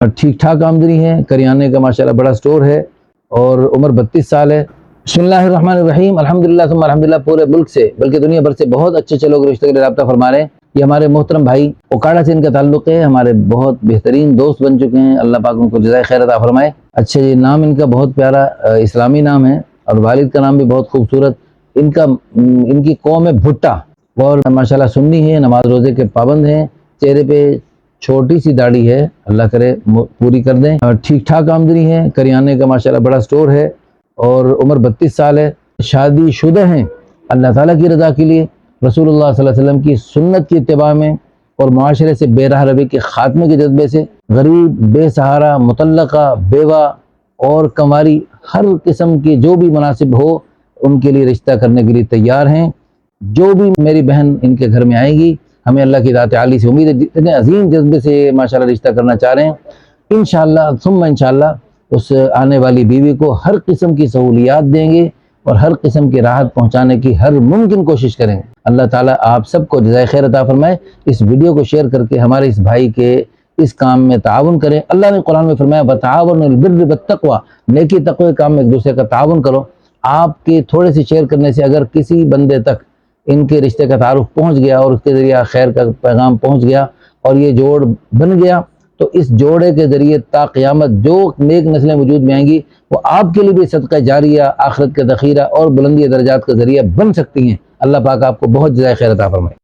ٹھیک ٹھاک آمدنی ہے، کریانے کا ماشاءاللہ بڑا سٹور ہے اور عمر 32 سال ہے۔ بسم اللہ الرحمن الرحیم، الحمدللہ ثم الحمدللہ۔ پورے ملک سے بلکہ دنیا بھر سے بہت اچھے لوگ رشتہ کے لیے رابطہ فرما رہے ہیں۔ یہ ہمارے محترم بھائی اوکاڑا سے ان کا تعلق ہے، ہمارے بہت بہترین دوست بن چکے ہیں، اللہ پاک ان کو جزائے خیر عطا فرمائے۔ اچھا، یہ نام ان کا بہت پیارا اسلامی نام ہے اور والد کا نام بھی بہت خوبصورت۔ ان کی قوم ہے بھٹا اور ماشاءاللہ سنی ہے، نماز روزے کے پابند ہیں، چہرے پہ چھوٹی سی داڑھی ہے، اللہ کرے پوری کر دیں۔ ٹھیک ٹھاک آمدنی ہے، کریانے کا ماشاءاللہ بڑا سٹور ہے اور عمر 32 سال ہے، شادی شدہ ہیں، اللہ تعالیٰ کی رضا کے لیے، رسول اللہ صلی اللہ علیہ وسلم کی سنت کی اتباع میں اور معاشرے سے بے راہ روی کے خاتمے کے جذبے سے غریب، بے سہارا، مطلقہ، بیوہ اور کنواری ہر قسم کی جو بھی مناسب ہو ان کے لیے رشتہ کرنے کے لیے تیار ہیں۔ جو بھی میری بہن ان کے گھر میں آئے گی، ہمیں اللہ کی ذات عالی سے امید ہے، جتنے عظیم جذبے سے ماشاءاللہ رشتہ کرنا چاہ رہے ہیں، انشاءاللہ ثم انشاءاللہ اس آنے والی بیوی کو ہر قسم کی سہولیات دیں گے اور ہر قسم کی راحت پہنچانے کی ہر ممکن کوشش کریں گے۔ اللہ تعالیٰ آپ سب کو جزائے خیر عطا فرمائے۔ اس ویڈیو کو شیئر کر کے ہمارے اس بھائی کے اس کام میں تعاون کریں۔ اللہ نے قرآن میں فرمایا وَتَعَاوَنُوا عَلَى الْبِرِّ وَالتَّقْوَىٰ، نیکی تقوی کام میں ایک دوسرے کا تعاون کرو۔ آپ کے تھوڑے سے شیئر کرنے سے اگر کسی بندے تک ان کے رشتے کا تعارف پہنچ گیا اور اس کے ذریعہ خیر کا پیغام پہنچ گیا اور یہ جوڑ بن گیا، تو اس جوڑے کے ذریعے تا قیامت جو نیک نسلیں وجود میں آئیں گی وہ آپ کے لیے بھی صدقہ جاریہ، آخرت کا ذخیرہ اور بلندی درجات کا ذریعہ بن سکتی ہیں۔ اللہ پاک آپ کو بہت جزائے خیر عطا فرمائے۔